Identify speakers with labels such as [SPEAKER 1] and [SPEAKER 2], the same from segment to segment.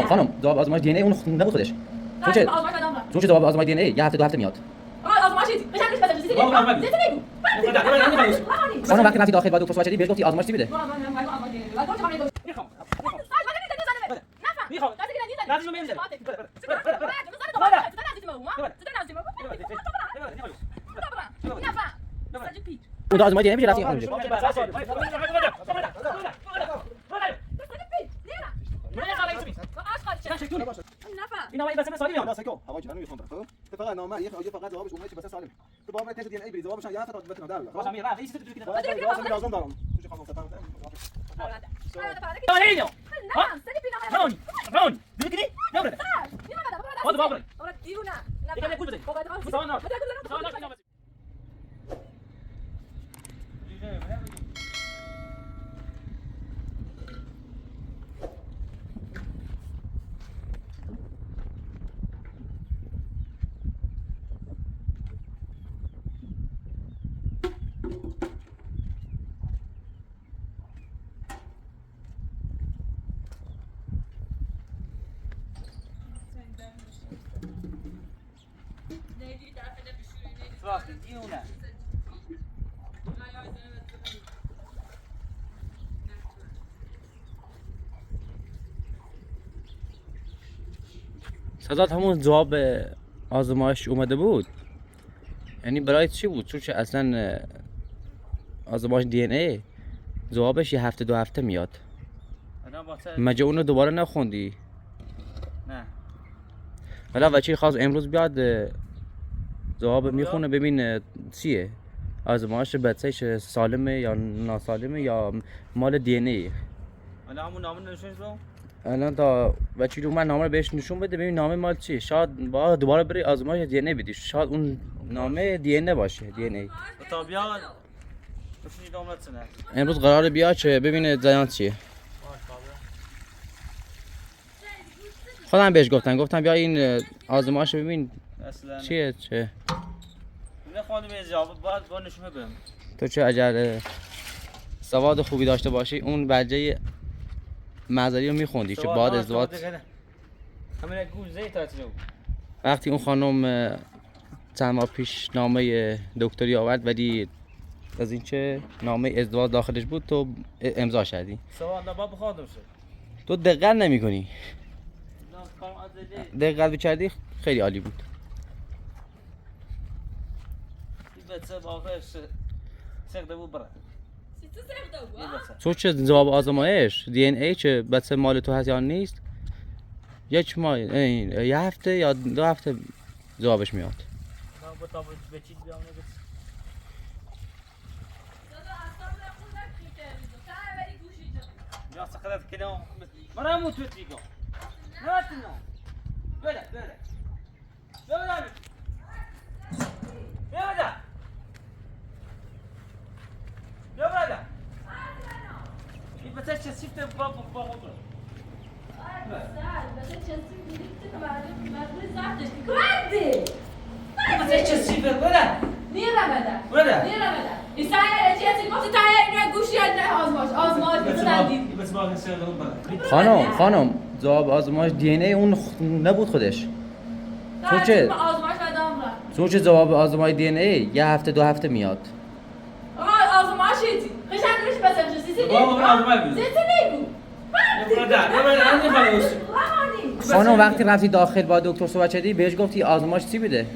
[SPEAKER 1] خانم جواب آزمایش دی ان ای اون نبود خودش. چون چه جواب آزمایش دی ان ای یه هفته دو هفته میاد. خانم وقتی رفتی داخل با دکتر سواچدی بهش گفتی آزمایش چی بده؟ اون آزمایش دی ان ای میشه رفتی خانم.
[SPEAKER 2] این نامه بس سالمی ها سکو هوای جنو میخوام خب تو فقط نامه یه فقط جوابش اونایی که بس سالم تو باور تست دی ان ای بری جوابش یا تا بتونم در
[SPEAKER 3] باشه میرا رئیس تو کده
[SPEAKER 2] لازم دارم چه خانم ستان
[SPEAKER 3] رون رون دیگه نبره خود بابره دیگه کول بده سوان
[SPEAKER 1] صدات همون جواب آزمایش اومده بود. یعنی برای چی بود؟ چون که اصلا آزمایش دی ان ای جوابش یه هفته دو هفته میاد. مگه اونو دوباره نخوندی؟
[SPEAKER 3] نه.
[SPEAKER 1] حالا وکیل خواست امروز بیاد جواب میخونه ببین چیه؟ آزمایش بچه‌ش سالمه یا ناسالمه یا مال دی ان ای.
[SPEAKER 3] حالا همون نامه نشونش بدم.
[SPEAKER 1] الان تا وکیل اومد نامه رو بهش نشون بده ببین نامه مال چیه. شاید با دوباره بری آزمایش دی ان ای بدی. شاید اون نامه دی ان ای باشه دی ان ای.
[SPEAKER 3] تا بیاد بشینی دامنت سنه.
[SPEAKER 1] امروز قراره بیاد که ببینه جریان چیه. خودم بهش گفتم بیا این آزمایش ببین چیه چه.
[SPEAKER 3] نه خانم جواب باید با نشون بدم.
[SPEAKER 1] تو چه اگر سواد خوبی داشته باشی اون برجه معذری رو میخوندی که بعد ازدواج
[SPEAKER 3] همین گوزه تعطیل بود.
[SPEAKER 1] وقتی اون خانم چند ماه پیش نامه دکتری آورد ولی از این چه نامه ازدواج داخلش بود تو امضا کردی.
[SPEAKER 3] سواد نباید بخوادم شد.
[SPEAKER 1] تو دقت نمی‌کنی. دقت بکردی خیلی عالی بود.
[SPEAKER 3] این بچه باقیش سخته بود برای.
[SPEAKER 1] تو چه جواب آزمایش دی ان ای چه بچه مال تو هست یا نیست یک ماه یه هفته یا دو هفته جوابش میاد.
[SPEAKER 3] یا سخت کنم مرا موتوت دیگه نه بله این بچه چه سیفت با خود بچه چه سیفت بله
[SPEAKER 4] نیرمده این سایه چیزی گفت تایه اینو گوشی آزمایش بزنید
[SPEAKER 3] بس باقی سر برای
[SPEAKER 1] خانم جواب آزمایش دی ان ای اون نبود خودش. چون چه جواب آزمایش دی ان ای یه هفته دو هفته میاد.
[SPEAKER 4] آزمایشی خشن روش بسنج سیسی
[SPEAKER 1] خانم وقتی رفتی داخل با دکتر صحبت کردی بهش گفتی آزمایش چی بده؟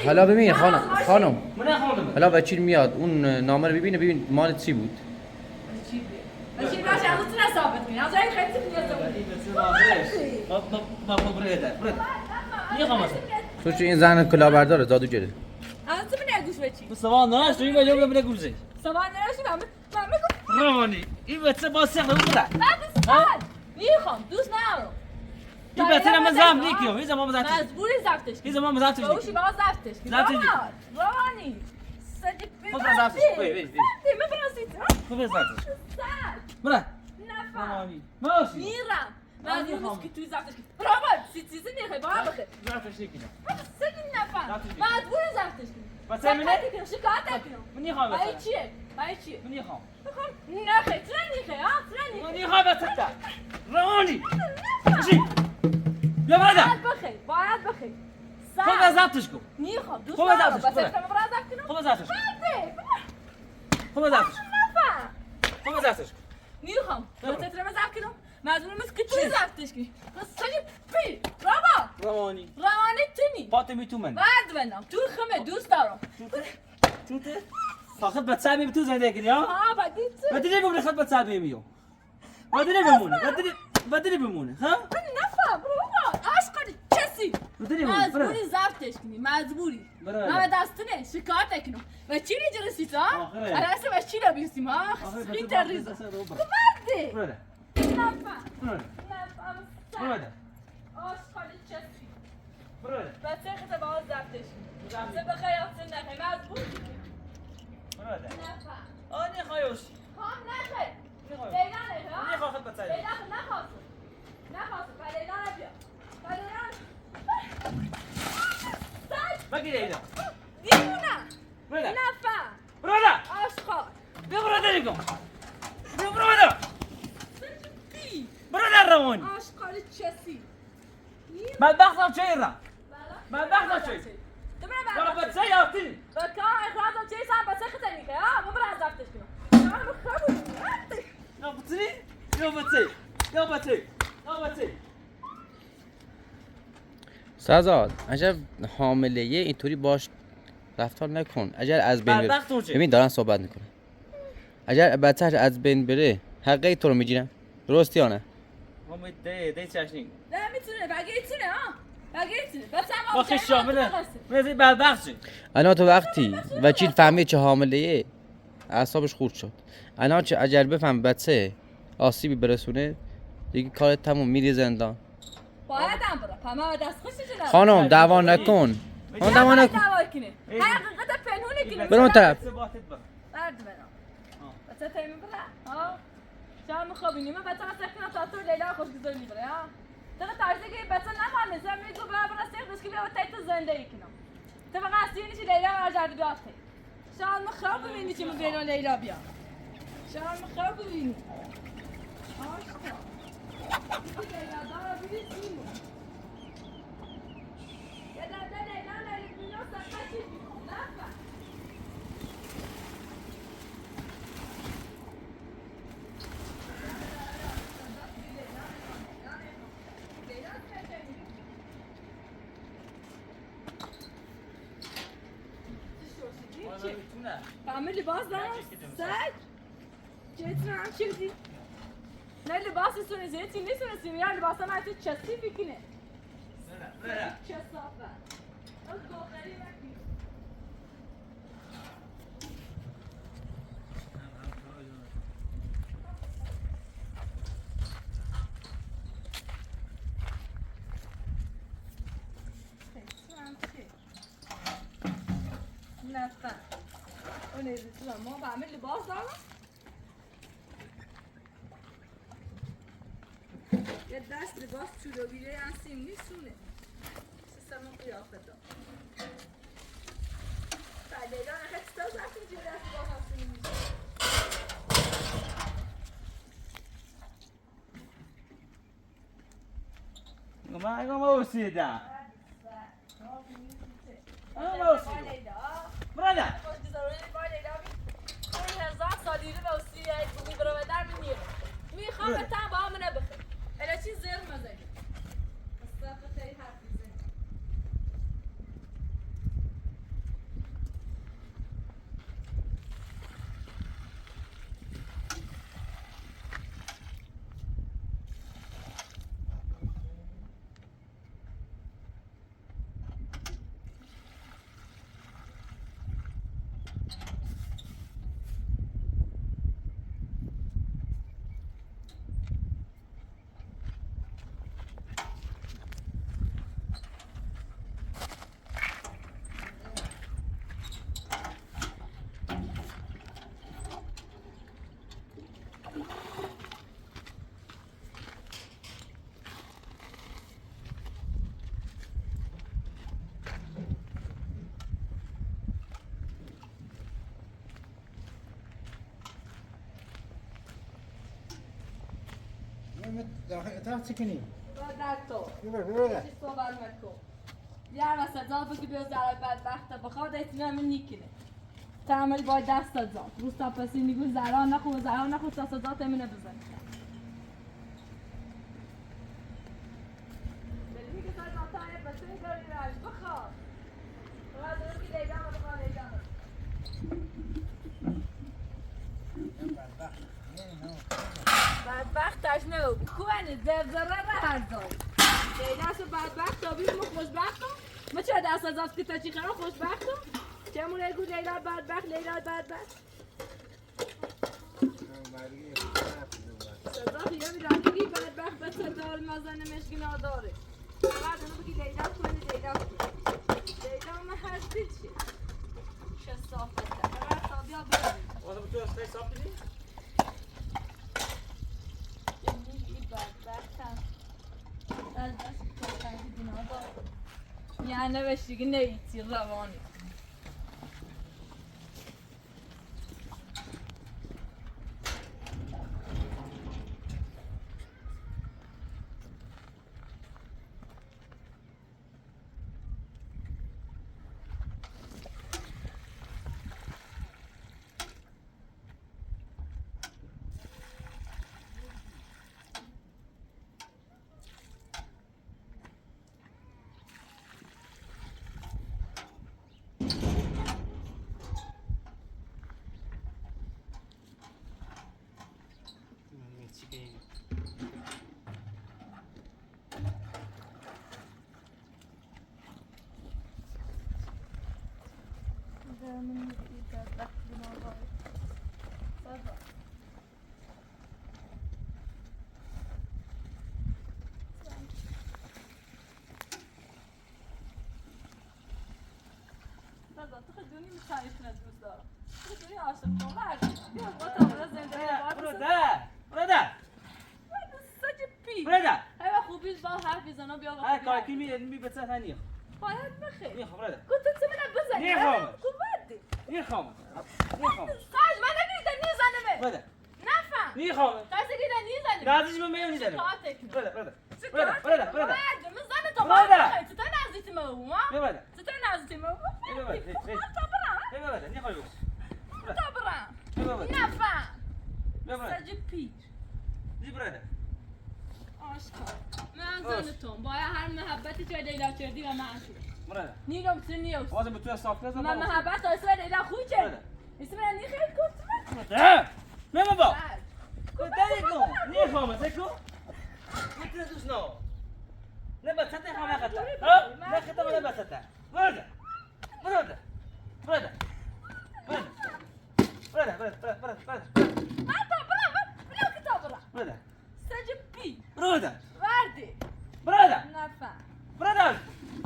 [SPEAKER 1] حالا ببین خانم حالا وکیل میاد اون نامه رو ببین مال چی بود؟
[SPEAKER 4] وکیل باشه از تو ثابت کنی. از این خیلی
[SPEAKER 1] تو چه این زن کلاهبرداره جادوگره.
[SPEAKER 4] از تو نگوش بچی.
[SPEAKER 3] تو سوال ناش تو این وجه بده گوزه.
[SPEAKER 4] سوال نراشی من
[SPEAKER 3] روانی این بچه با سخت بود.
[SPEAKER 4] بعد سوال میخوام دوست ندارم.
[SPEAKER 3] این بچه هم زام نیکیو این زمان زفتش.
[SPEAKER 4] مجبوری زفتش.
[SPEAKER 3] این زمان زفتش.
[SPEAKER 4] باوشی با زفتش. روانی
[SPEAKER 3] خود را زفتش. وی خود زفتش. برا روانی ماشی
[SPEAKER 4] میرم من روز که توی زفتش برابر چیزی نخوای با هم بخیر
[SPEAKER 3] زفتش نکنم
[SPEAKER 4] سگی نفر مجبور زفتش کنی
[SPEAKER 3] بچه منه؟
[SPEAKER 4] شکایت کنم.
[SPEAKER 3] منی خوام
[SPEAKER 4] برای
[SPEAKER 3] بچه.
[SPEAKER 4] چیه؟ برای چیه؟
[SPEAKER 3] منی خوام.
[SPEAKER 4] بخوام نخه چرا نیخه ها؟ چرا نیخه؟
[SPEAKER 3] منی خوام بچه. روانی. بشی. بیا برادر.
[SPEAKER 4] باید بخیر باید بخیر
[SPEAKER 3] خب ازابتش کن.
[SPEAKER 4] نیخوام دوست
[SPEAKER 3] خب
[SPEAKER 4] دارم
[SPEAKER 3] ازابتش
[SPEAKER 4] بس
[SPEAKER 3] برو.
[SPEAKER 4] افتم برازد کنم
[SPEAKER 3] خب ازابتش.
[SPEAKER 4] برده
[SPEAKER 3] خب ازابتش.
[SPEAKER 4] نفهم
[SPEAKER 3] خب ازابتش.
[SPEAKER 4] نیخوام
[SPEAKER 3] برو.
[SPEAKER 4] بس افتم زب کنم مزمون مثل که توی زبطش کنی بس سجی پی رابا
[SPEAKER 3] روانی.
[SPEAKER 4] روانی تنی
[SPEAKER 3] فاطمی تو من.
[SPEAKER 4] ورد بندم تو خمه دوست دارم
[SPEAKER 3] توته. فقط بچه می تو زندگی کنی ها؟
[SPEAKER 4] ها بدید
[SPEAKER 3] بدی بمونه خد بچه میو. بدی بمونه. بدی بمونه. ها؟
[SPEAKER 4] من نفهم رابا عشق کسی
[SPEAKER 3] بدی بمونه.
[SPEAKER 4] مزبوری زبطش کنی مزبوری
[SPEAKER 3] برای.
[SPEAKER 4] نه دستنه شکایت کنم و چی نیجا رسید ها؟
[SPEAKER 3] آخره.
[SPEAKER 4] الاسه و چی لبیستیم ها؟ خیلی تریزه برده
[SPEAKER 3] برادر.
[SPEAKER 4] نفهم
[SPEAKER 3] برادر.
[SPEAKER 4] نفهم
[SPEAKER 3] برادر.
[SPEAKER 4] عشق کسی
[SPEAKER 3] برادر.
[SPEAKER 4] بچه خیلی باز زبطش کنی
[SPEAKER 3] زبط.
[SPEAKER 4] سه بخیات نخه مزبوری
[SPEAKER 3] برادر.
[SPEAKER 4] نفهم
[SPEAKER 3] آنی خواهیش.
[SPEAKER 4] خام نخه
[SPEAKER 3] نخواه.
[SPEAKER 4] لیلا نخه ها؟
[SPEAKER 3] نخواه خد بچه.
[SPEAKER 4] لیلا نخواسته نخواسته و لیلا نبیا و لیلا
[SPEAKER 3] بگیر اینا.
[SPEAKER 4] دیوونه
[SPEAKER 3] برادر.
[SPEAKER 4] نفهم
[SPEAKER 3] برادر.
[SPEAKER 4] عشق
[SPEAKER 3] بیا برادر کن. بیا برادر.
[SPEAKER 4] بی
[SPEAKER 3] برادر روانی.
[SPEAKER 4] عشق کسی
[SPEAKER 3] بدبختم چه را؟ بدبختم چه؟
[SPEAKER 4] تو
[SPEAKER 3] برا
[SPEAKER 4] برای
[SPEAKER 3] بچه یافتی.
[SPEAKER 4] بکا اخراجم چه سام بچه خیلی نیکه ها ببر از زفتش کنم من خرابی
[SPEAKER 3] یا بچه؟ یا بچه؟ یا بچه؟ یا بچه؟
[SPEAKER 1] سزاد عجب حامله اینطوری باش رفتار نکن. اگر از بین بره
[SPEAKER 3] بدبختون چه؟
[SPEAKER 1] ببین دارن صحبت میکنن. اگر بچه‌ش از بین بره حقه تو رو میگیرن. درستی یا نه؟
[SPEAKER 3] امید ده چشنی.
[SPEAKER 4] نه میتونه بگه ایتونه ها بگه ایتونه بس هم
[SPEAKER 3] با
[SPEAKER 4] آبچه
[SPEAKER 3] شامله. من بدبخت شد.
[SPEAKER 1] الان تو وقتی وکیل فهمید چه حامله اعصابش خورد شد. الان چه اگر بفهم بچه آسیبی برسونه دیگه کار تموم میری زندان.
[SPEAKER 4] باید هم برم پما دست خوشش ندارم
[SPEAKER 1] خانم دعوا نکن. خانم دعوا نکن.
[SPEAKER 4] دعوا کنه حقیقت پنهونه کنه
[SPEAKER 1] برو اون طرف.
[SPEAKER 4] برد برم بچه تیمی بره ها شام خوابینی من بچه من سکنم تا تو لیلا خوشگذاری میبره ها تو تارزه که بچه نمانه زن میگو برا سیخ دست که بیا تای تو زندگی کنم تو فقط اصلی نیچی لیلا برا جرد بیاد خیلی شام خواب ببینی چی من بیرون لیلا بیا شام خواب ببینی آشتا لیلا دارا بیدی سیمو یه داده لیلا لیلا سکتی نفر همه لباس دارم سگ جیتون هم چی بدی؟ نه لباس سونه زیتی نیستونستیم یا لباس هم تو چستی بکنه چسافه از گوخری وکی نفهم اونه رسولم ما با همه لباس دارم یه دست لباس چوروگیره هستیم نیستونه سیستم قیافت دارم بعد ایران اخه چطور زفتیم چه دست لباس هستیم نیست
[SPEAKER 3] ما وسیده. برادر.
[SPEAKER 4] میخوام به تن با همه نبخه الا چی زیر مزه
[SPEAKER 5] داخل اتاق سکنی
[SPEAKER 4] در تو
[SPEAKER 5] ببره
[SPEAKER 4] چی صحبت نکن بیار وسط زاد بگی بیو زرای بدبخت بخواد ایتینا من نیکنه تعمل باید دست زاد روز تا پسی میگو زرا نخو تا زاد امینه بزن بلی میگه سای زادتای پسی میگاری راش بخواد فقط دارم که لیدم و بخواد لیدم بدبختش نو کوانه زرزره را هر داری دیدست بدبخت تا بیرون خوشبختم ما چرا دست از که تا چی خرم خوشبختم چه مونه گو لیلا بدبخت صدا خیلی میرانگی بدبخت به صدار مزن مشکی نداره بعد اونو بگی لیلا کنی لیلا من هستی چی چه صافته بعد تا بیا بریم
[SPEAKER 3] واسه تو اسپیس صاف بدی؟
[SPEAKER 4] میگی بدبختم از دست تو خیلی نداره یعنی نوشتی نیتی روانی من بدبخت نداره صدا تو خیلی دونی میتونی دوست دارم تو خیلی عاشق کنم بیا با تا زندگی
[SPEAKER 3] برده
[SPEAKER 4] سج پی
[SPEAKER 3] برده
[SPEAKER 4] هوا خوبیش با حرف بزنم بیا
[SPEAKER 3] ها کاکی می بچه ثانیه
[SPEAKER 4] باید بخیر
[SPEAKER 3] نیخ برده
[SPEAKER 4] گفت تو من بزنی
[SPEAKER 3] نیخوام.
[SPEAKER 4] تو بدی
[SPEAKER 3] نیخوام
[SPEAKER 4] ساج من نگیدم نیزنمه
[SPEAKER 3] برده
[SPEAKER 4] نفهم
[SPEAKER 3] نیخوام
[SPEAKER 4] کسی گیدم نیزنمه
[SPEAKER 3] نازش من میام نیزنم
[SPEAKER 4] کاتک
[SPEAKER 3] برده
[SPEAKER 4] من زن تو
[SPEAKER 3] برده.
[SPEAKER 4] باید تو نزدیک ما او
[SPEAKER 3] بیا برده
[SPEAKER 4] تو نزدیک ما او
[SPEAKER 3] بیا برده
[SPEAKER 4] تا
[SPEAKER 3] برده نیخوام
[SPEAKER 4] برم
[SPEAKER 3] بیا برده
[SPEAKER 4] نفهم
[SPEAKER 3] بیا برده
[SPEAKER 4] سج پیر
[SPEAKER 3] دی برده
[SPEAKER 4] آشکار من زن توم باید هر محبتی که لیلا کردی و من شد
[SPEAKER 3] برده
[SPEAKER 4] نیرم تو نیوست
[SPEAKER 3] واسه تو صاف کردم
[SPEAKER 4] من محبت آسان لیلا خوی کرد اسم من نیخیل گفتم
[SPEAKER 3] برده نمو با
[SPEAKER 4] بعد
[SPEAKER 3] کدایگو نیخوام سکو میتونه دوست نو نبسته خانه خطا ها نخطا ولا نبسته برده برده برده برده
[SPEAKER 4] سج پی
[SPEAKER 3] برده
[SPEAKER 4] وردی
[SPEAKER 3] برده
[SPEAKER 4] نفهم
[SPEAKER 3] برده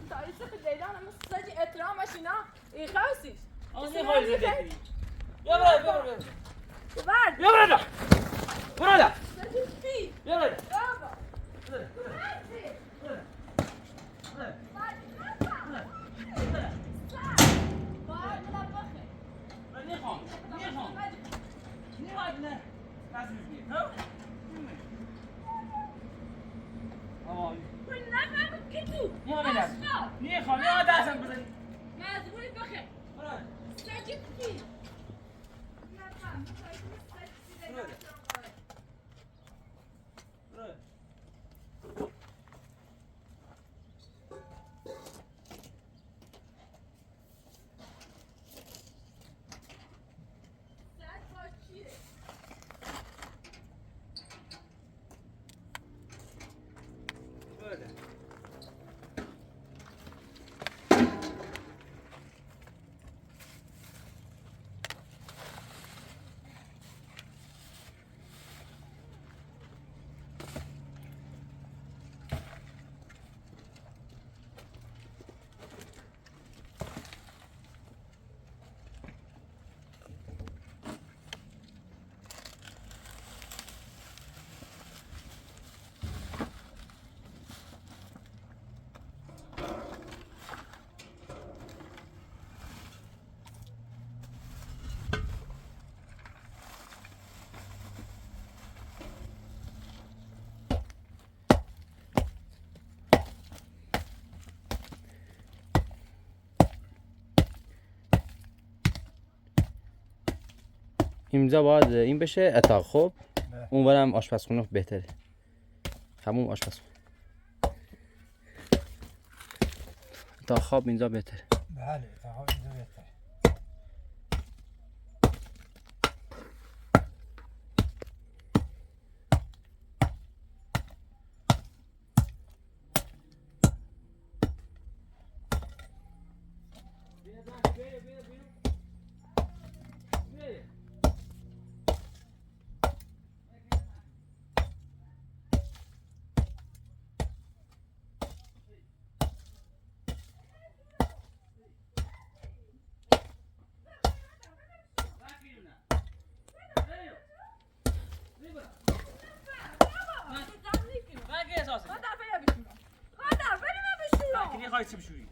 [SPEAKER 4] تاریخ لیلا هم سج احترامش اینا ای خواسیش
[SPEAKER 3] آن نیخوای زدی یا برده
[SPEAKER 4] وردی
[SPEAKER 3] یا برده برده
[SPEAKER 4] سج پی
[SPEAKER 3] یا برده
[SPEAKER 4] بابا
[SPEAKER 3] برده
[SPEAKER 4] وردی
[SPEAKER 3] برده
[SPEAKER 4] وردی نفهم باید بخیر
[SPEAKER 3] نیخوام نه عزیزی ها آوای
[SPEAKER 4] من نفهم که تو
[SPEAKER 3] نیخوام یا دستم بزنی
[SPEAKER 4] مزبوری بخیر
[SPEAKER 3] برده
[SPEAKER 4] سج پی نفهم سج پی لیلا
[SPEAKER 3] برده
[SPEAKER 1] اینجا باید این بشه اتاق خوب
[SPEAKER 5] بله.
[SPEAKER 1] اونورم آشپزخونه بهتره همون آشپزخونه اتاق خواب اینجا بهتره
[SPEAKER 5] بله اتاق اینجا بهتره.
[SPEAKER 3] خواهی چی بشوری؟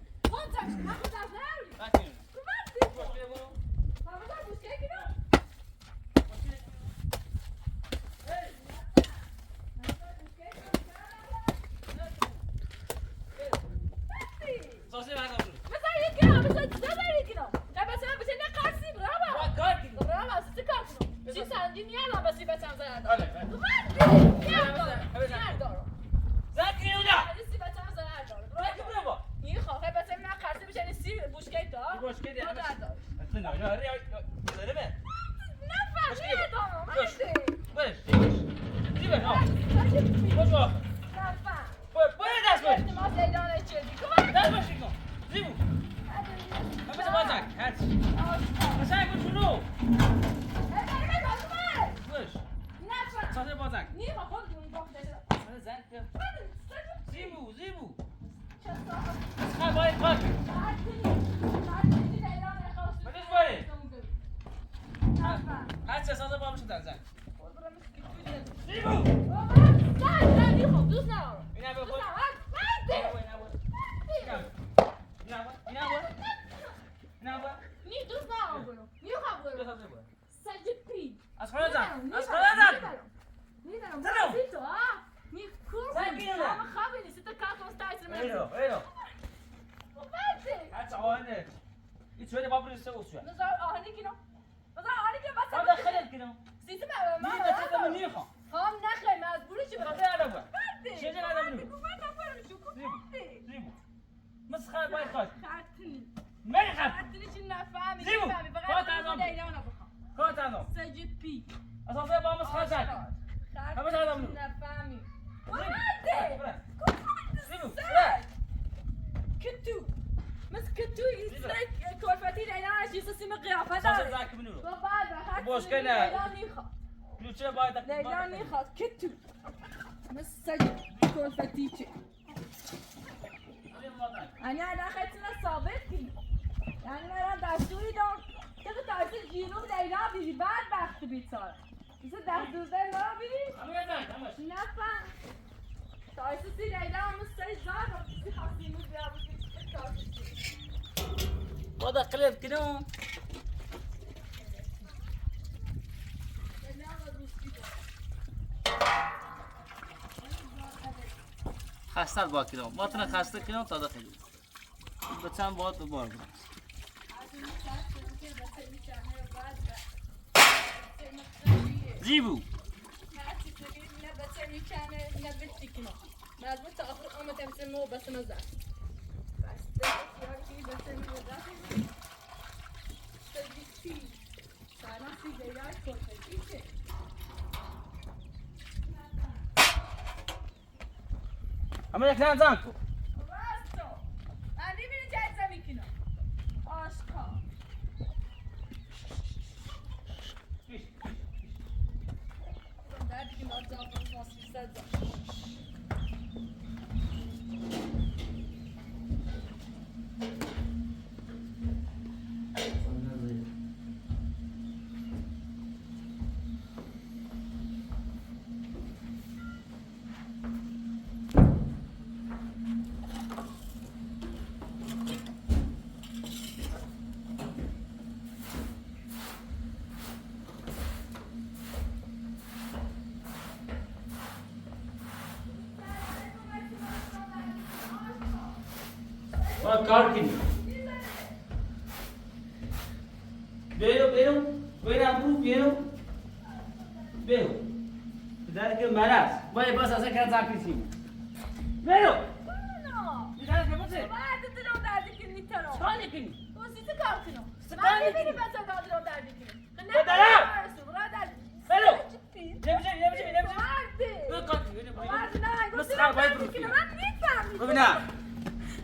[SPEAKER 3] خسته با کنم ما تنها خسته کنم تا داخل بچم باید دوباره کنم زیبو اما یک نه زن کو کار کنیم بیرو بیرو بیرو برو بیرو برو درک مرز باید باز اصلا کرد زاکیسیم برو درک بسه
[SPEAKER 4] بعد دلم درد کنی ترا
[SPEAKER 3] چانی کنی
[SPEAKER 4] واسه کار کنم
[SPEAKER 3] سکان
[SPEAKER 4] من
[SPEAKER 3] کنی.
[SPEAKER 4] میبینی بچه دلم درد کنی
[SPEAKER 3] بدرم. برو
[SPEAKER 4] مرد
[SPEAKER 3] نمیشه برو کار
[SPEAKER 4] مرد نه
[SPEAKER 3] بس خواهد باید برو
[SPEAKER 4] کنم من میفهمی
[SPEAKER 3] ببینم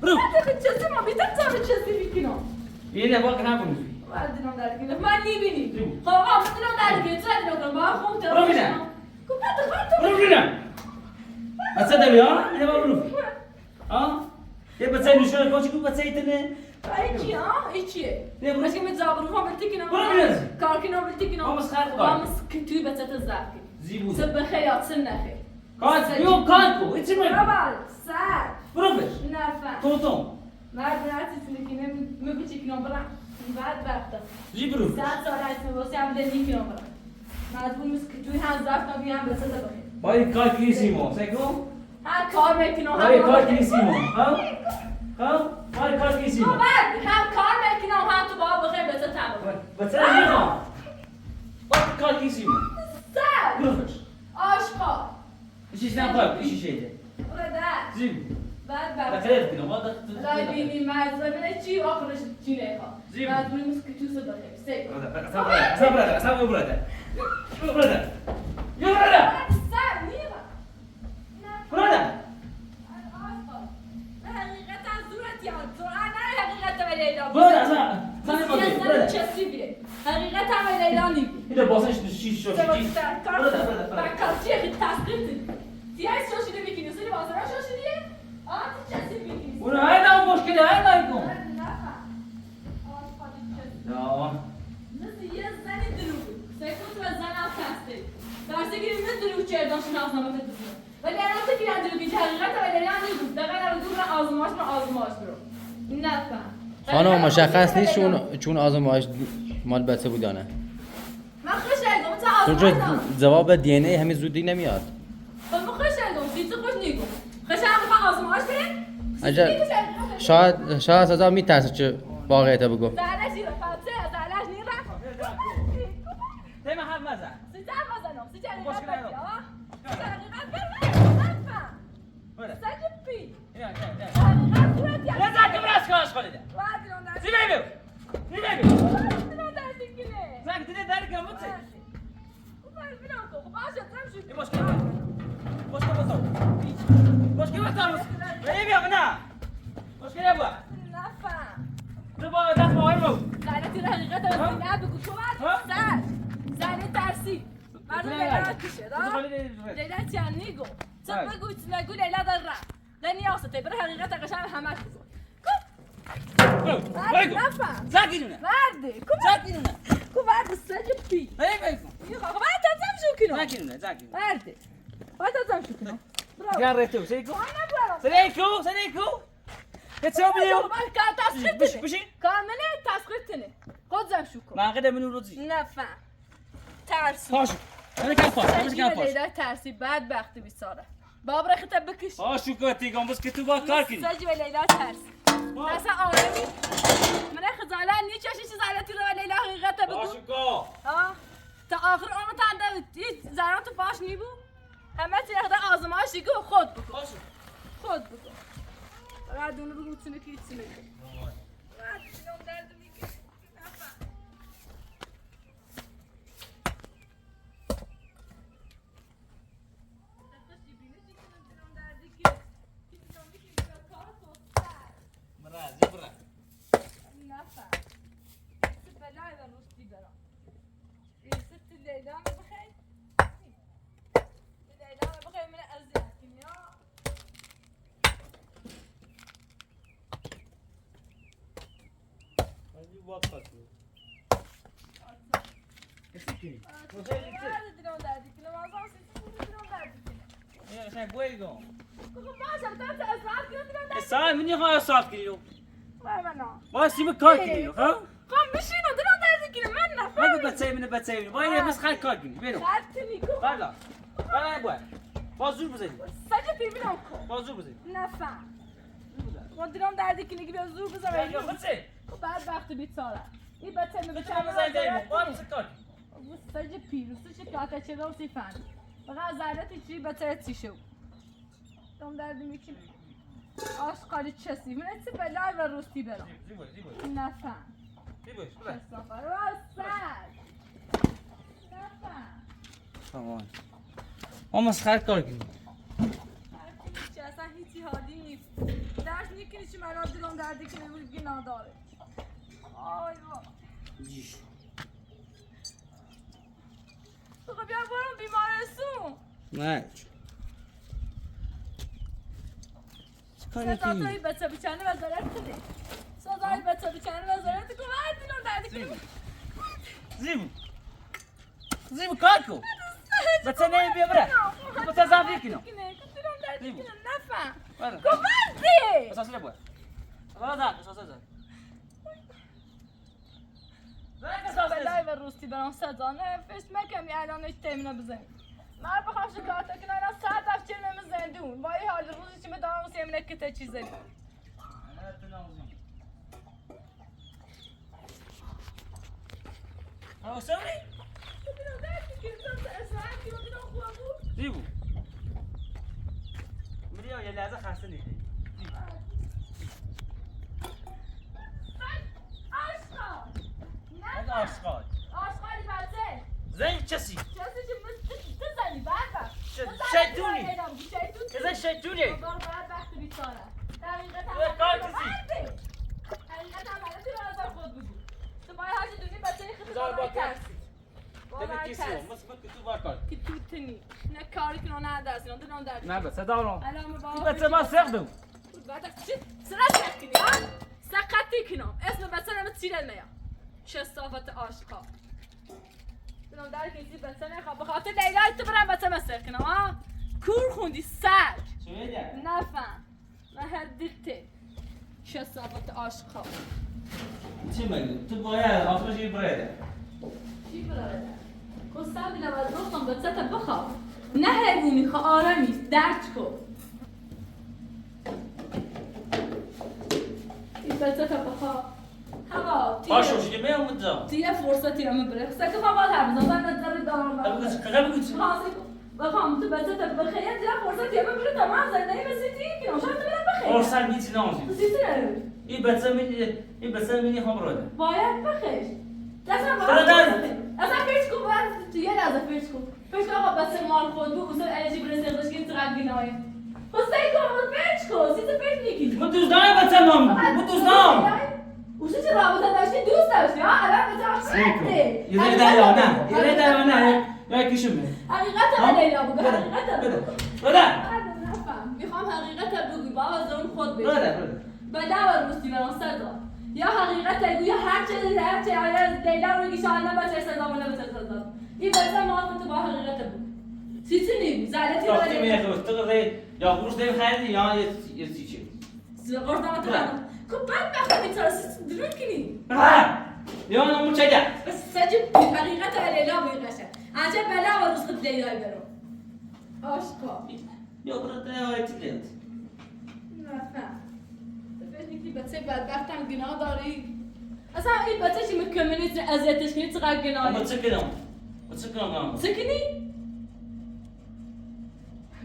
[SPEAKER 3] برو
[SPEAKER 4] من چیزی ما بیتر چه چیزی میکنم
[SPEAKER 3] اینه با کنم برو
[SPEAKER 4] مرد دلم درد کنی من میبینی خب آقا من دلم درد کنی چرا دلم کنم با خون ترا
[SPEAKER 3] برو ببینم. برو ببینم بچه داری ها؟ اینه با برو ها؟ یه بچه نشونه کن چکو بچه ایتنه
[SPEAKER 4] ایچی ها ایچیه
[SPEAKER 3] نه، برو.
[SPEAKER 4] مشکل mit زابرو هم بلتی کنم
[SPEAKER 3] برو ببینم.
[SPEAKER 4] کار کنم بلتی کنم
[SPEAKER 3] ما مسخره کار.
[SPEAKER 4] وامس کتوی بچه زاکی
[SPEAKER 3] زیبوده
[SPEAKER 4] سب خیات سن نخی
[SPEAKER 3] کات بیو کات کو ایچی برو
[SPEAKER 4] برابر سر
[SPEAKER 3] برو بش
[SPEAKER 4] نفهم
[SPEAKER 3] توتون
[SPEAKER 4] مرد نرسی سنکنه مبیچی کنم برم بعد وقتا
[SPEAKER 3] جی برو بش
[SPEAKER 4] 100 سال هست واسه هم دلی کنم برم مجبور میست که توی هم زفت بیام بسه بخیر
[SPEAKER 3] باید کار کلیسیمو سکو
[SPEAKER 4] هم کار میکنم
[SPEAKER 3] باید
[SPEAKER 4] هم
[SPEAKER 3] کار کلیسیمو ها؟ ها؟ باید کار
[SPEAKER 4] تو
[SPEAKER 3] کلیسیمو
[SPEAKER 4] بعد هم کار میکنم هم تو بابا بخیر بسه تمام
[SPEAKER 3] بچه نمیخوام باید کار کلیسیمو
[SPEAKER 4] سر
[SPEAKER 3] برو بش
[SPEAKER 4] آشقا
[SPEAKER 3] ایشیش نپاید ایشی شیده
[SPEAKER 4] برده
[SPEAKER 3] زیبو
[SPEAKER 4] بعد بعد
[SPEAKER 3] بخیرت کنم باید
[SPEAKER 4] رای بینی مرز ببینه چی آخرش چی نخواه
[SPEAKER 3] زیبا.
[SPEAKER 4] مجبوری میست که تو صدا کنی سیک
[SPEAKER 3] اصلا براده یو براده
[SPEAKER 4] سر نیرا
[SPEAKER 3] براده
[SPEAKER 4] به حقیقت از دورت یاد زورا نه حقیقت به لیلا
[SPEAKER 3] براده اصلا
[SPEAKER 4] یه
[SPEAKER 3] نمیخواد براده
[SPEAKER 4] چسی بیه حقیقت هم به لیلا نیگی
[SPEAKER 3] اینو باسنش شیش شو
[SPEAKER 4] سبا
[SPEAKER 3] شیش
[SPEAKER 4] سر کار بر کارچیه خیلی تسقیل دیگه شوشیده میکنی سری بازارا شوشیدیه آه تو چسی میکنی
[SPEAKER 3] اونو های نام مشکلی های نام کن نه
[SPEAKER 4] مثل یه زنی دروغی سکوت و زن هم کسته درسته گیری مثل دروغ چردان شناسنامه تدوزنه ولی الان تو گیرن دروغی که حقیقت ولی هم نیگو دقیقا رو دور آزماش برو نفهم
[SPEAKER 1] خانم مشخص نیست چون آزمایش مال بچه بودانه
[SPEAKER 4] من خوش شدم تا
[SPEAKER 1] چون
[SPEAKER 4] آزماش
[SPEAKER 1] جواب دی ان ای همین زودی نمیاد
[SPEAKER 4] خب من خوش شدم چیزی خوش نیگو خوش شدم آزماش بریم
[SPEAKER 1] عجب شاید سزا میترسه چه واقعیت بگو
[SPEAKER 4] زعلش نیره فلسه زعلش نیره
[SPEAKER 3] تیم حرف نزن
[SPEAKER 4] سیزن بزنم سیزن
[SPEAKER 3] باش
[SPEAKER 4] حقیقت
[SPEAKER 3] کنم.
[SPEAKER 4] بگی حقیقت برم نفهم
[SPEAKER 3] بره
[SPEAKER 4] سجب بی
[SPEAKER 3] یا
[SPEAKER 4] حقیقت صورت یا
[SPEAKER 3] لذت که براش کارش خالیده
[SPEAKER 4] وادرون در
[SPEAKER 3] زی بیبیو زی بیبیو
[SPEAKER 4] وادرون در دیگه
[SPEAKER 3] زنگ دیده داری که مچه این باش کنم باش کنم بسا باش کنم بسا بیبیو نه باش کنم با تو با دست با آیر رو
[SPEAKER 4] زنی حقیقت از نه بگو تو سر زنی ترسی مردم لیلا کشه را لیلا چیان نیگو چه بگو چه نگو لیلا در را لنی آسته بر حقیقت قشن همش بگو
[SPEAKER 3] بگو
[SPEAKER 4] نفهم
[SPEAKER 3] زنگی نونه
[SPEAKER 4] مرده
[SPEAKER 3] زنگی نونه
[SPEAKER 4] کو مرد سجب بی
[SPEAKER 3] بیبیو
[SPEAKER 4] خب باید تازم شو کنم
[SPEAKER 3] زنگی نونه زنگی نونه
[SPEAKER 4] مرده باید تازم شو کنم
[SPEAKER 3] گرد رفتو سریکو
[SPEAKER 4] برو
[SPEAKER 3] سریکو هتسو بیو
[SPEAKER 4] بشین
[SPEAKER 3] بشین
[SPEAKER 4] کامله تسخیر تنه خود زم شو کن
[SPEAKER 3] من قدر منو روزی
[SPEAKER 4] نفهم ترسو
[SPEAKER 3] پاشو من کم پاش من کم پاش
[SPEAKER 4] لیلا ترسی بعد وقتی بیساره بابر خطه بکش
[SPEAKER 3] پاشو کتی گم بس که تو با کار کنی
[SPEAKER 4] سجی به لیلا ترسی اصلا آرمی من خزاله نیچه چیزی زالتی رو به لیلا حقیقت بگو
[SPEAKER 3] پاشو کو
[SPEAKER 4] تا آخر اونو تنده هیچ زران تو پاش نیبو همه چی اخده آزمایشی گو خود بگو
[SPEAKER 3] پاشو
[SPEAKER 4] خود بگو بعد اونو بگو چونه که چونه که بعد چونم درد میگه نفهم
[SPEAKER 3] مرازی برا
[SPEAKER 4] نفهم بلای و رشدی برام ست لیلا بخیر لیلا بخیر من ارزیت کنیا
[SPEAKER 3] من وقت پاس
[SPEAKER 4] دلم دردی کنه واسه سیستم دلم دردی کنه
[SPEAKER 3] یا شای بوی گم
[SPEAKER 4] خب باشه تا تا اسرار کنه دلم دردی
[SPEAKER 3] سال منی خواهی سال کنی رو
[SPEAKER 4] بابا
[SPEAKER 3] با سیم کار کنی رو ها
[SPEAKER 4] خب بشین دلم دردی کنه من نفهم
[SPEAKER 3] بگو بچه من با این بس خیلی کار کنی برو
[SPEAKER 4] خط نیکو
[SPEAKER 3] بالا بالا بوی با زور بزنی
[SPEAKER 4] سجا ببینم کو
[SPEAKER 3] با زور بزنی
[SPEAKER 4] نفهم من دلم دردی کنه که بیا زور بزنم
[SPEAKER 3] یا بچه
[SPEAKER 4] بعد وقتی بیت ساله این بچه
[SPEAKER 3] بچه هم بزنی دیمو با هم کار
[SPEAKER 4] سج پیروزی چه کاتا چرا سی فن فقط زرتی چی بتره چی شو دم درد میکنه آشقالی چسی من چه بلای و روستی برام نفهم سفر راست نفهم
[SPEAKER 3] تمام ما مسخره کار کنیم
[SPEAKER 4] چه اصلا هیچی حالی نیست درس میکنی چی مرا دلم دردی که نمیگی نداره آی
[SPEAKER 3] جیش
[SPEAKER 4] تو بیا برم بیمارستون
[SPEAKER 3] نه چیکار
[SPEAKER 4] صدای
[SPEAKER 3] میکنی؟
[SPEAKER 4] بچه بیچانه وزارت کده صدای بچه بیچانه وزارت کده من دلم دردی که
[SPEAKER 3] زیبو کار کن بچه نه بیا بره بچه زنفی کنم
[SPEAKER 4] دلم دردی که نفهم
[SPEAKER 3] بره
[SPEAKER 4] کمردی
[SPEAKER 3] اساسی نبود بره دار اساسی دار
[SPEAKER 4] بلای و روستی برام صدانه فش مکم یه الان ایش تیمینه بزنیم من بخوام شکایت کنم الان 100 دفعه نمی زندون وای حال روزی چی دارم واسه یمینه کته چیزی
[SPEAKER 3] سوری زیبو مریا یه لحظه خسته نیستی آشقال
[SPEAKER 4] آشقالی بچه
[SPEAKER 3] زن کسی
[SPEAKER 4] کسی که بزنی بربر
[SPEAKER 3] شیطونی کسی شیطونی
[SPEAKER 4] بابا باید وقت بیچاره
[SPEAKER 3] تو کار کسی
[SPEAKER 4] حقیقت هم حالتی رو ازم خود بگو تو باید هرچی دونی بچه خیلی
[SPEAKER 3] زار با
[SPEAKER 4] باید
[SPEAKER 3] کار.
[SPEAKER 4] ترسی
[SPEAKER 3] دل کسی رو مثل که تو کار
[SPEAKER 4] که تو تنی نه کاری کنو نه درسی نه دلم درد
[SPEAKER 3] نه بس صدا رو
[SPEAKER 4] الان
[SPEAKER 3] این
[SPEAKER 4] بابا
[SPEAKER 3] بچه ما سردم
[SPEAKER 4] بعد چی سرعت کنی ها سقطی کنم اسم بچه نمت سیرل میا چه صافت عاشقا دلم درد کسی بچه نخواه بخاطر لیلای تو برم بچه مسر کنم ها کور خوندی سر نفهم من هر دیته چه صافت عاشقا
[SPEAKER 3] چی میگی تو باید آخرش یه برده
[SPEAKER 4] چی براده؟ کستم دیلم از روستم بچه تا بخواب نه حیوانی خواه آرامیست درد کن این بچه تا بخواب هوا
[SPEAKER 3] پاشو شدی میام مدام
[SPEAKER 4] تیه فرصتی همه بره سکه خواه باید هم بزن من نظر دارم
[SPEAKER 3] بگو چی
[SPEAKER 4] بخوام تو بچه تا بخیر تیه فرصتی همه بره تمام زندگی مثل تیه کنم شاید تو برم بخیر
[SPEAKER 3] اورسال میچ نامزی
[SPEAKER 4] سیسی نرو
[SPEAKER 3] این بچه منی هم روده
[SPEAKER 4] باید بخیر اصلا
[SPEAKER 3] چرا نه؟
[SPEAKER 4] اصلا فکر کن باید تو یه لحظه فکر کن آقا بس مال خود بو اصلا انرژی برسه که این چقدر گناهه حسین کن فکر کن سیسی فکر میکنی
[SPEAKER 3] من دوست دارم بچه مام من دوست دارم
[SPEAKER 4] اوشو چه رابطه داشتی دوست داشتی ها الان بچه
[SPEAKER 3] سیکو
[SPEAKER 4] فرده
[SPEAKER 3] یه دریانه یه دریانه یا کشمه
[SPEAKER 4] حقیقت هم لیلا بگو حقیقت
[SPEAKER 3] بده
[SPEAKER 4] هم
[SPEAKER 3] بده
[SPEAKER 4] نفهم میخوام حقیقت هم بگوی بابا از اون خود بگی
[SPEAKER 3] بده
[SPEAKER 4] بده و روستی برام صدا یا حقیقت بگو یا هر چه آیا لیلا رو بگی شاید نه بچه صدا و نه بچه صدا این بچه ما خود با حقیقت بگو چیزی نیگو زلتی رو
[SPEAKER 3] وقتی میخواد تو یا قروش دیم خریدی یا یه چیزی
[SPEAKER 4] قرص دامت خانم خب بعد وقتی میترسی درون کنی
[SPEAKER 3] یا نمو چگه
[SPEAKER 4] بس سجب حقیقت لیلا بگی قشنگ عجب بلا و روز خود لیلای برو عاشقا
[SPEAKER 3] یا برده های تیلیت
[SPEAKER 4] نفهم تو فکر میکنی بچه بدبختم گناه داری اصلا این بچه چی میکنی اذیتش کنی چقدر گناهی
[SPEAKER 3] اما چه کنم
[SPEAKER 4] سکنی؟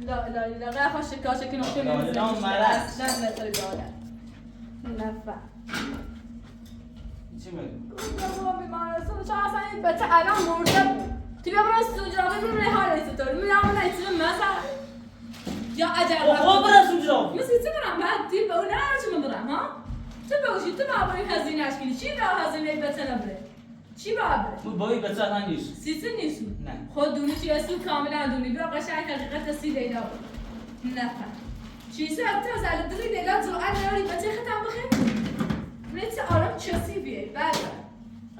[SPEAKER 4] لا غير خوش كاشة كنا في
[SPEAKER 3] لا، لا، مالك.
[SPEAKER 4] لا ترى بيانا نفع
[SPEAKER 3] چی میگی
[SPEAKER 4] بابا بیمارستان چه اصلا این بچه الان مرده تو بیا برو سوجرابه برو ریحان ایستور میرم نیستیم مثلا یا عجب
[SPEAKER 3] خب برم سوجرابه
[SPEAKER 4] مثل چی برم بعد تی به اون نرچه من برم ها تو بگوشی تو با این هزینه اشکیلی چی را هزینه بچه نبره چی با بره
[SPEAKER 3] تو با این بچه ها نیست
[SPEAKER 4] سیسی نیست
[SPEAKER 3] نه.
[SPEAKER 4] خود دونی چی اصول کاملا دونی بیا قشنگ حقیقت سی لیلا نفهم چیزی حتی از الدری لیلا تو نیاری بچه ختم بخیر نیت آرام چسی بیه بعد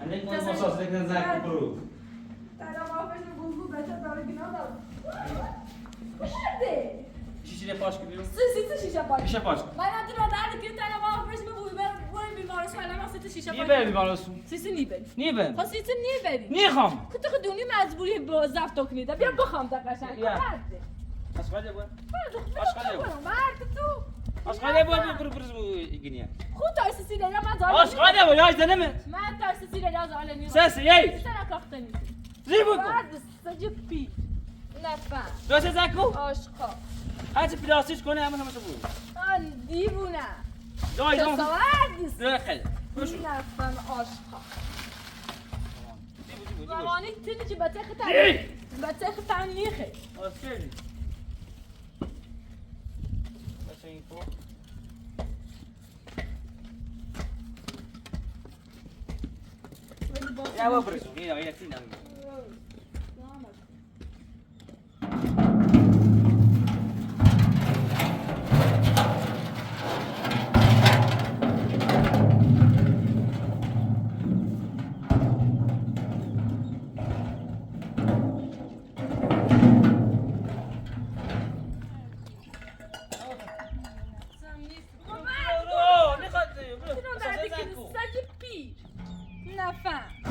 [SPEAKER 3] انک من مساس لکن زنگ برو
[SPEAKER 4] در آفش بوگو بچه داره گناه داره برده
[SPEAKER 3] شیشه پاش کردیم
[SPEAKER 4] سی شیشه باید
[SPEAKER 3] شیشه پاش
[SPEAKER 4] من ندارم درد که در آفش بوگو بریم بیمارستان الان سی شیشه
[SPEAKER 3] نی بری بیمارستان
[SPEAKER 4] سیسی نیبری
[SPEAKER 3] نی بری
[SPEAKER 4] خب سیسی نیبری
[SPEAKER 3] نیخوام
[SPEAKER 4] که تو خودونی مجبوری با زفت کنی بیا بخوام تا قشنگ
[SPEAKER 3] یا.
[SPEAKER 4] برده
[SPEAKER 3] اشغال بود
[SPEAKER 4] اشغالی مرد تو
[SPEAKER 3] اشغال بود برو گنیا
[SPEAKER 4] خود تایسی سیره یا من زال
[SPEAKER 3] اشغال بود یاش دنمت
[SPEAKER 4] من تایسی سیره یا زال نیست
[SPEAKER 3] سس یی
[SPEAKER 4] سر کاخته نیست
[SPEAKER 3] زیبو کن
[SPEAKER 4] بعد سجی پی نفهم
[SPEAKER 3] درست زکو
[SPEAKER 4] عاشقا
[SPEAKER 3] هرچی پلاستیک کنه همه تو بود
[SPEAKER 4] آن دیوونه
[SPEAKER 3] جای جان
[SPEAKER 4] تصاوردیست
[SPEAKER 3] نه خیلی بشو
[SPEAKER 4] نفهم عاشقا
[SPEAKER 3] زیبو
[SPEAKER 4] زمانی تیلی چی بچه
[SPEAKER 3] زی.
[SPEAKER 4] خطر بچه خطر نیخه
[SPEAKER 3] آسکری بچه این تو یا با برسو اینا یکی نمیگه
[SPEAKER 4] نفهم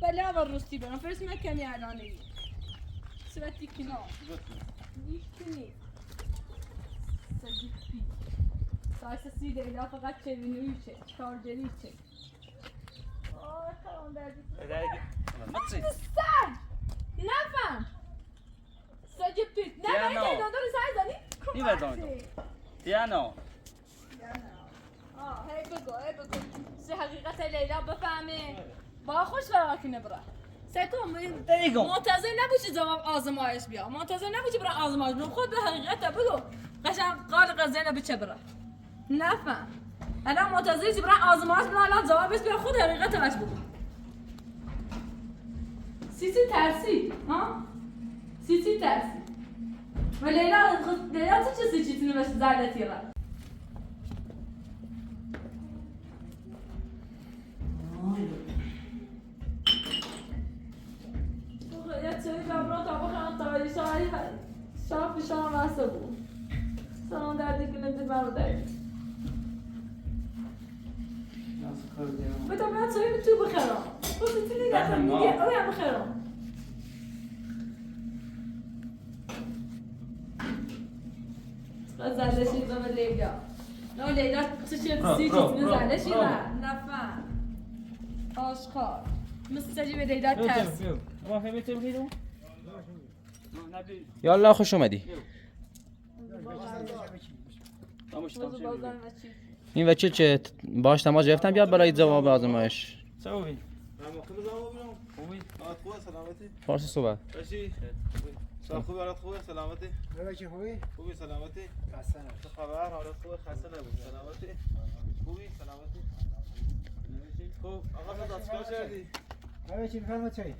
[SPEAKER 4] بلا بالروسي بنا فرس ما كان يعلاني سواتي كنا يشتني سجفي سايس سيدة إلا فقط چه چهار دلیچه خلان دردی سر نفهم سجفي نفهم
[SPEAKER 3] Tiano.
[SPEAKER 4] إنت دندور سايز دانی
[SPEAKER 3] Nivel dondor. دیانا
[SPEAKER 4] هی بگو سه حقیقت لیلا بفهمه با خوش فراکنه برا سکم
[SPEAKER 3] دیگو
[SPEAKER 4] منتظر نباشی جواب آزمایش بیا منتظر نباشی برا آزمایش بیا خود به حقیقت بگو قشنگ قال قضیه بچه برا نفهم الان منتظری برا آزمایش بیا الان جوابش بیا خود حقیقتش بگو سیسی ترسی ها سیسی ترسی و لیلا چه چیزی تونی بشه زردتی را یه چیزی دامرو تا بخوام تایی شاف شام واسه بود سلام دردی که نمیده برو دردی بتا من چایی تو بخرم خود تیلی دفعه میگه اوی هم بخرم زلشی به لیلا نه لیلا چه چیزی زلشی نفهم آشکار مثل سجی به لیلا ترس
[SPEAKER 3] ما فهمیتیم خیلی
[SPEAKER 1] یالا خوش اومدی این وکیل چه باش تماس گرفتم بیاد برای جواب آزمایش
[SPEAKER 3] سوی
[SPEAKER 2] خوبی؟ خوبه سلامتی؟
[SPEAKER 1] فارسی صحبت
[SPEAKER 2] باشی؟ خوبی حالت خوبه سلامتی؟
[SPEAKER 5] نوکی خوبی؟
[SPEAKER 2] خوبی سلامتی؟
[SPEAKER 5] خسته
[SPEAKER 2] چه خبر حالت خوبه خسته نبود سلامتی؟ خوبی سلامتی؟ خوب آقا تو دستگاه کردی؟
[SPEAKER 5] نوکی بفرمایید چایی؟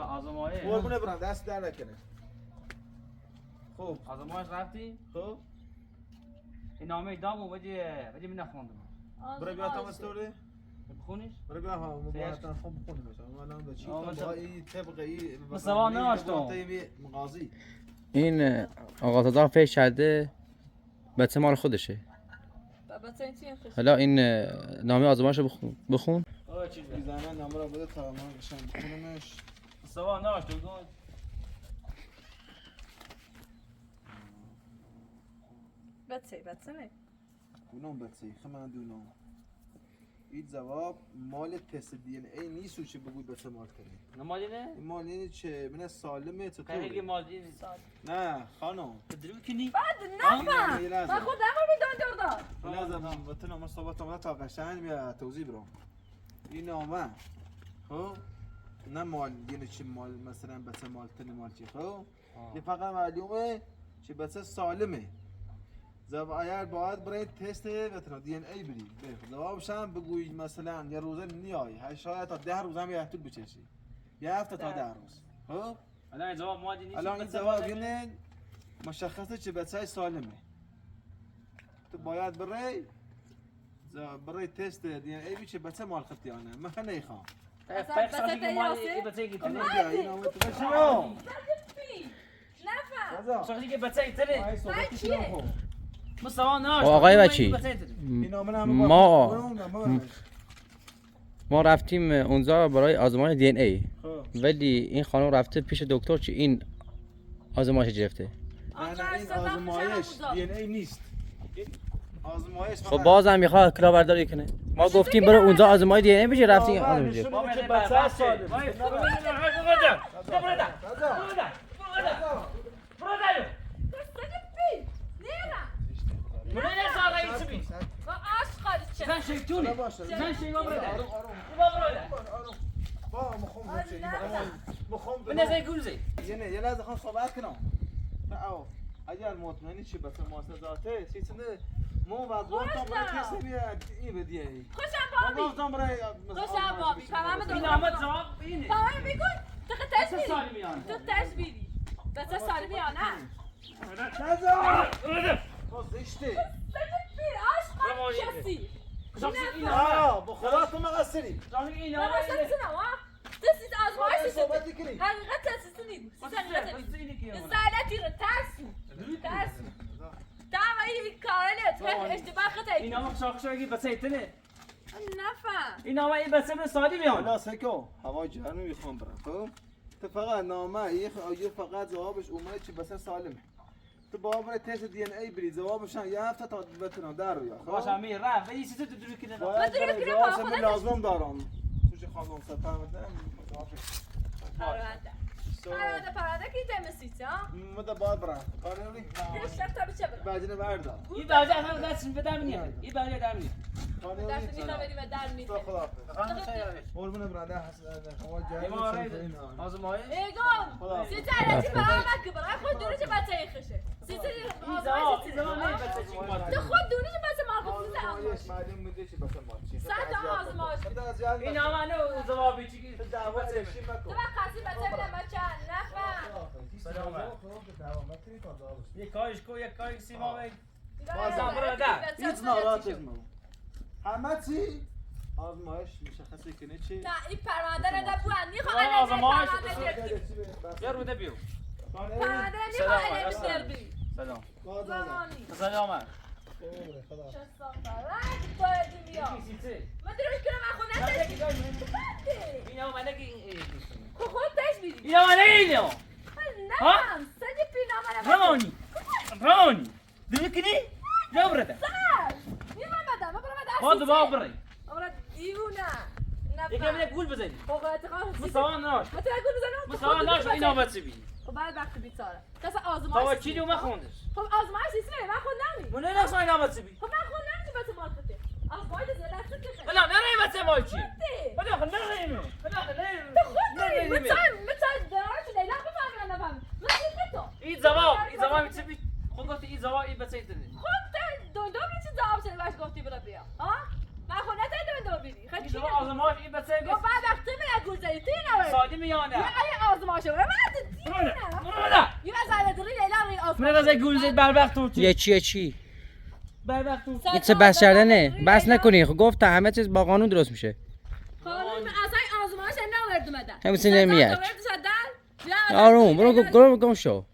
[SPEAKER 3] آزمایش
[SPEAKER 2] قربونه برم دست در نکنه خوب
[SPEAKER 3] آزمایش رفتی؟
[SPEAKER 2] خوب
[SPEAKER 3] این نامه دامو وجه من نخوندم
[SPEAKER 2] برای بیا تا مستوره؟
[SPEAKER 3] بخونیش؟
[SPEAKER 2] برای بیا ها مبارکتان خوب بخونیم مثلا من هم به چی طبقی طبقی
[SPEAKER 3] مستوى ناشتم.
[SPEAKER 2] مغازی
[SPEAKER 1] این آقا تازه پیش کرده بچه مال خودشه
[SPEAKER 4] بابا چی خوش
[SPEAKER 1] حالا این نامه آزمایش رو بخون
[SPEAKER 3] چی
[SPEAKER 2] زمان نامه را بده تا من قشنگ بخونمش
[SPEAKER 3] مستوى ناشتم گفت
[SPEAKER 4] بچه نه
[SPEAKER 2] اونم بچه خمن دونم این جواب مال تست دی ان ای نیست و چه بگوید بچه مال کنی
[SPEAKER 3] نمالینه؟
[SPEAKER 2] این مال اینه چه من سالمه
[SPEAKER 3] خیلی
[SPEAKER 2] چطوره
[SPEAKER 3] مالینه
[SPEAKER 2] نه خانم
[SPEAKER 3] تدریم کنی؟
[SPEAKER 4] بعد نفهم
[SPEAKER 2] یه لحظه.
[SPEAKER 4] من خود نمار میدان دردار
[SPEAKER 2] لازم وقتی نامه صحبت آمده تا قشنگ بیا توضیح برام این نامه خب نه مال یعنی چه مال مثلا بچه مال تن مال چی خب یه فقط معلومه چه بچه سالمه اگر باید برای تست بتونه دی ان ای بری جوابش هم بگویید مثلا یه روزه نیای شاید تا 10 روز هم یه طول بچشی یه هفته تا 10 روز خب
[SPEAKER 3] الان جواب مالی نیست
[SPEAKER 2] الان این جواب اینه مشخصه چه بچه سالمه تو باید برای تست دی ان ای بی چه بچه مال خطیانه من نمیخوام
[SPEAKER 3] فقط ساشی که مالی بچه کی تنه
[SPEAKER 4] نفهم
[SPEAKER 3] ساشی که بچه تنه
[SPEAKER 4] چیه؟
[SPEAKER 3] مستوى ناشتم
[SPEAKER 1] آقای وکیل ما رفتیم اونجا برای آزمایش دی ان ای ولی این خانم رفته پیش دکتر چی این آزمایش گرفته
[SPEAKER 2] این آزمایش دی ان ای نیست آزمایش
[SPEAKER 1] خب بازم میخواد کلاهبرداری کنه. ما گفتیم برو اونجا آزمایش دی ان بشه رفتیم
[SPEAKER 2] آه،
[SPEAKER 1] اونجا.
[SPEAKER 2] نشون-
[SPEAKER 3] بابا
[SPEAKER 2] که
[SPEAKER 3] نه
[SPEAKER 2] بچه
[SPEAKER 3] بچه
[SPEAKER 2] سالم.
[SPEAKER 3] وای
[SPEAKER 2] نه،
[SPEAKER 3] برو
[SPEAKER 2] نه.
[SPEAKER 3] منين صار يسبي؟
[SPEAKER 4] با عشق قاعد تشد
[SPEAKER 3] زين شيتوني
[SPEAKER 2] باشه.
[SPEAKER 3] زين شي ما برد
[SPEAKER 2] آروم آروم
[SPEAKER 3] ما برد
[SPEAKER 2] آروم با مخم
[SPEAKER 4] آره،
[SPEAKER 2] بشه
[SPEAKER 4] نه.
[SPEAKER 2] مخم
[SPEAKER 3] من زي يقول زي
[SPEAKER 2] یه لحظه خواهم صحبت کنم او اگر مطمئنی چی بس مؤسساته چیزنه مو بعد گفتم برای کسی بیاد این بدیه
[SPEAKER 4] خوشم
[SPEAKER 2] ما
[SPEAKER 4] بابی
[SPEAKER 2] گفتم برای
[SPEAKER 4] خوشم بابی فهمم
[SPEAKER 3] این
[SPEAKER 4] دو
[SPEAKER 3] آمد جواب اینه
[SPEAKER 4] بابا بگو تو
[SPEAKER 3] بس
[SPEAKER 4] تشبیری
[SPEAKER 3] سالی میان
[SPEAKER 4] تو تشبیری بچه سالمی یا نه
[SPEAKER 2] نزار باز زشته
[SPEAKER 4] تشبیر عشق قاعد کسی
[SPEAKER 2] آه با خدا تو مقصری
[SPEAKER 3] این
[SPEAKER 4] نه
[SPEAKER 3] آمد
[SPEAKER 4] اصلا سنوا تسيت ازمایش
[SPEAKER 2] صحبت کنی
[SPEAKER 4] حقیقت تسیتنی
[SPEAKER 3] این
[SPEAKER 4] زالتی رو ترس دعوی کارلیت اشتباه خطایی
[SPEAKER 3] آمد شاخ شاگی بس ایتنه
[SPEAKER 4] نفهم
[SPEAKER 3] این آمد این بس من سالی میان
[SPEAKER 2] حالا سکو هوا گرم میخوام برم خب تو فقط نامه یه فقط جوابش اومده چی بس سالمه تو بابا برای تست دی ان ای بری جوابش هم یه هفته تا بتونم در رو یا
[SPEAKER 3] باش
[SPEAKER 2] خب
[SPEAKER 3] امیر رفت ولی چیزی تو درو کنه
[SPEAKER 2] باید
[SPEAKER 4] درو
[SPEAKER 2] برای
[SPEAKER 4] کنم،
[SPEAKER 2] جوابش
[SPEAKER 4] با
[SPEAKER 2] هم
[SPEAKER 4] خودت.
[SPEAKER 2] لازم دارم توش خانم سفر بدم
[SPEAKER 4] پرونده کی دمسیت ها
[SPEAKER 2] مده باید برم کاری نمی
[SPEAKER 4] شب تا بچه برم
[SPEAKER 2] بعدین بردار
[SPEAKER 3] این بعد اصلا دست بدم نیه این بعد دم نیه
[SPEAKER 2] کاری
[SPEAKER 4] دست
[SPEAKER 2] نمی
[SPEAKER 4] نیتا بریم و در میده
[SPEAKER 2] تو خدا قربون برنده هوا
[SPEAKER 3] ما
[SPEAKER 2] گرم
[SPEAKER 3] آزمایش
[SPEAKER 4] ایگون سی ترجی برای مکه برای خود دونه چه بچه خشه سی تری
[SPEAKER 3] این زمان نه بچه چی مال
[SPEAKER 4] تو خود دونه چه بچه مارکو سی
[SPEAKER 2] آزمایش معلوم بوده چی بس ما چی
[SPEAKER 4] صد تا آزمایش
[SPEAKER 3] این آمانه جوابی چی
[SPEAKER 2] دعوا چی
[SPEAKER 4] تو
[SPEAKER 2] مکو
[SPEAKER 4] وقت قصی بچه بودم بچه نفهم
[SPEAKER 3] یک کارش کو یک کاری سیما بگ
[SPEAKER 2] هیچ ناراحت نمو همه چی آزمایش مشخصه که نه چی
[SPEAKER 4] نه این پرونده رو نبود میخوام
[SPEAKER 3] نه، آزمایش.
[SPEAKER 4] پرونده
[SPEAKER 3] یا رو بیو
[SPEAKER 4] پرونده
[SPEAKER 3] سلام
[SPEAKER 4] میخوام
[SPEAKER 3] علیکم.
[SPEAKER 4] دربی
[SPEAKER 3] سلام
[SPEAKER 4] زمانی
[SPEAKER 3] سلام
[SPEAKER 4] چه ساختارک باید بیا من دروش کنم من خود نتش
[SPEAKER 3] این آمانه که
[SPEAKER 4] خود تش بیدی
[SPEAKER 3] این آمانه اینو
[SPEAKER 4] نفهم سنی پینا من
[SPEAKER 3] رانی درو کنی یا برده
[SPEAKER 4] سر نیمه بدم من برم
[SPEAKER 3] باز با بری
[SPEAKER 4] آره دیوونه
[SPEAKER 3] یکم
[SPEAKER 4] نفهم
[SPEAKER 3] یه گول بزنی
[SPEAKER 4] فوق اعتقاد
[SPEAKER 3] مساوا ناش
[SPEAKER 4] من تو گل بزنم
[SPEAKER 3] مساوا ناش این آمد سی بی
[SPEAKER 4] خب بعد وقت بیچاره کس
[SPEAKER 3] تا
[SPEAKER 4] آزمایش
[SPEAKER 3] چی ما خوندش
[SPEAKER 4] خب آزمایش نیست من خود نمی
[SPEAKER 3] من نه این آمد سی بی
[SPEAKER 4] خب من خود نمی بچه مارکته آزمایش زدت که
[SPEAKER 3] بلا نه بچه ما چی
[SPEAKER 4] خودی
[SPEAKER 3] بلا خود نه بلا
[SPEAKER 4] تو خودی مثلا درارت لیلا بفهمی یا نفهمی من چی تو
[SPEAKER 3] این زمان چی بی خود گفت این زمان این بچه ایتنه
[SPEAKER 4] خب دو چیز جواب شده باش گفتی برو بیا ها من خود نتایید دو بیری خیلی
[SPEAKER 3] این زمان آزمایش این بچه
[SPEAKER 4] خب بعد وقتی من گول زدی تی نه
[SPEAKER 3] ساده میانه
[SPEAKER 4] یه ای آزمایش رو من دیدم
[SPEAKER 3] برو
[SPEAKER 4] یه از دری لیلا روی آزمایش
[SPEAKER 3] من از گول زد بر وقت تو
[SPEAKER 1] یه چی
[SPEAKER 3] بر وقت تو
[SPEAKER 1] این چه بس کردنه بس نکنی خب گفت همه چیز با قانون درست میشه
[SPEAKER 4] قانون اصلا آزمایش نورد اومدن
[SPEAKER 1] همین نمیاد.
[SPEAKER 4] یا
[SPEAKER 1] آروم برو گم شو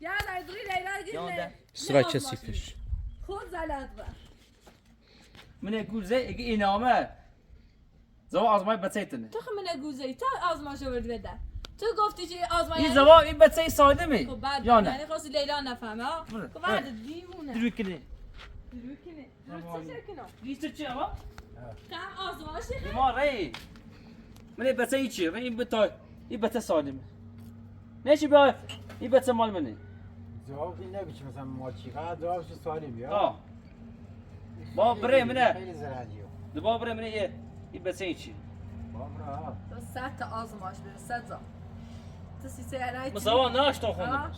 [SPEAKER 4] یا از دری لیلا
[SPEAKER 3] یانده.
[SPEAKER 1] سراچ سیفش
[SPEAKER 4] خود زلت بر
[SPEAKER 3] من گول زد اگه این آمد زمان آزمایش بچه ایتنه
[SPEAKER 4] تو خب من گوزه تا آزمایش رو بدن تو گفتی چه آزمایش
[SPEAKER 3] این زمان این بچه ساده می
[SPEAKER 4] خب بعد
[SPEAKER 3] یا نه
[SPEAKER 4] یعنی خواستی لیلا نفهمه ها
[SPEAKER 3] بله.
[SPEAKER 4] خب بعد دیوونه
[SPEAKER 3] درو کنی
[SPEAKER 4] درو کنه درو چه کنه
[SPEAKER 3] لیست چی اما
[SPEAKER 4] کم آزمایش
[SPEAKER 3] ما ری من بچه ای چی این بچه ساده می نشی بیا این بچه مال منه
[SPEAKER 5] جواب این نمیشه مثلا ما چی قدر جوابش سوالی بیا
[SPEAKER 3] آه با بره منه
[SPEAKER 5] خیلی زرنگیه
[SPEAKER 3] دو بره منه این بچه ای چی
[SPEAKER 5] بابا
[SPEAKER 4] تو 100 تا آزمایش بده 100 تا تو سی رای
[SPEAKER 3] مساوا ناش تو خوندش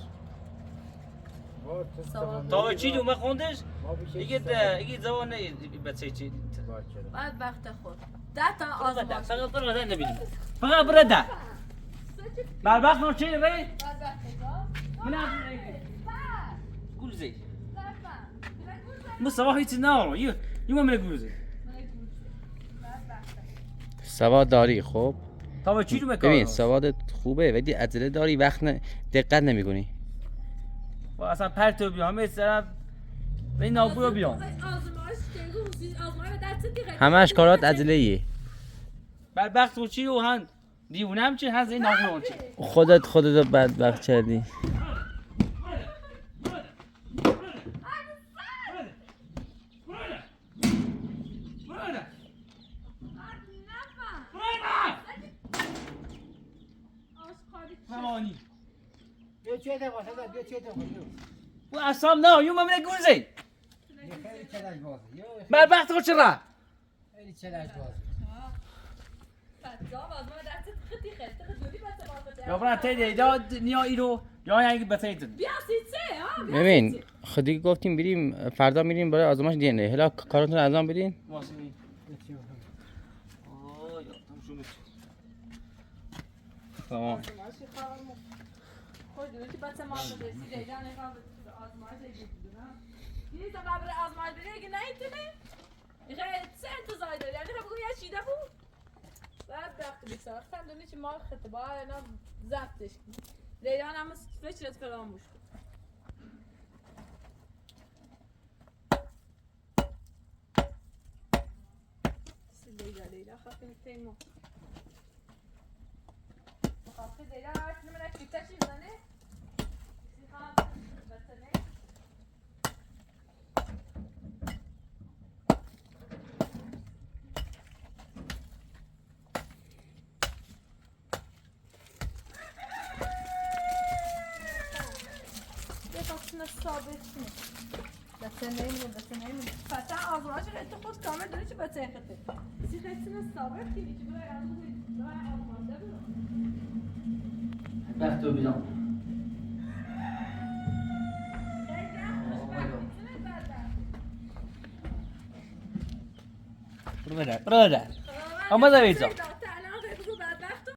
[SPEAKER 5] بابا
[SPEAKER 4] سوال.
[SPEAKER 3] تا چی دو ما خوندش
[SPEAKER 5] ما بیشه
[SPEAKER 3] ایگه زبان نه بچه چی
[SPEAKER 4] بعد وقت خود 10 تا آزمایش
[SPEAKER 3] فقط برو ده نبینیم فقط برو ده بر وقت نو چی ری
[SPEAKER 4] بعد وقت خود
[SPEAKER 3] من گول زی مساوا هیچ نه یو من گول زی
[SPEAKER 1] سواد داری خب
[SPEAKER 3] تا چی رو میکنی
[SPEAKER 1] ببین سوادت خوبه ولی عجله داری وقت دقت نمیکنی
[SPEAKER 3] و اصلا پرتو بیام همه طرف به این نابو بیام
[SPEAKER 4] آزمایش که آزمایش دست دیگه
[SPEAKER 1] همش کارات عجله ایه
[SPEAKER 3] بر وقت تو چی و هن دیونم چی هز این نابو چی
[SPEAKER 1] خودت بدبخت کردی
[SPEAKER 5] بیا چه ده واسه بیا چه ده واسه
[SPEAKER 3] و اصلا نه یوم من گوزی
[SPEAKER 5] یه خیلی چلاش بازه
[SPEAKER 3] بر بخت خود چرا
[SPEAKER 5] خیلی چلاش بازه
[SPEAKER 4] بچه‌ها از ما دست خطی خسته جوری بچه ما بچه
[SPEAKER 3] یا برای تیده دا نیا ایرو یا اینکه بتایتن
[SPEAKER 4] بیا سیچه ها بیا
[SPEAKER 1] ببین
[SPEAKER 4] سیچه.
[SPEAKER 1] خودی گفتیم بریم فردا میریم برای آزمایش دی ان ای هلا کارتون انجام بدین
[SPEAKER 3] واسمی
[SPEAKER 5] چی بکنم
[SPEAKER 3] آه یا تمشون
[SPEAKER 1] تمام
[SPEAKER 4] آزمایشی خواهم خود دوشی بچه ما بچه دیگه نگاه به آزمایش دیگه بدونم یه تا قبل آزمایش بری اگه نهیتونه خیلی چه انتظاری داری یعنی خب بگو یه چیده بود بعد وقتی بیشتر وقتم دونی چی مال خطه با اینا زبطش لیلان هم فکرت فراموش کن لیلا خواهی میتیمو خواهی لیلا هرچی نمیده کیتا چی بزنه سی خواهم بسنه ثابت بسنه فتح آزمایش تو خود کامل داری چی بچه خطه سی خیلی ثابت کنی چی برای آزمایش برو
[SPEAKER 3] بختو بیدم برو بده اما دا بیزا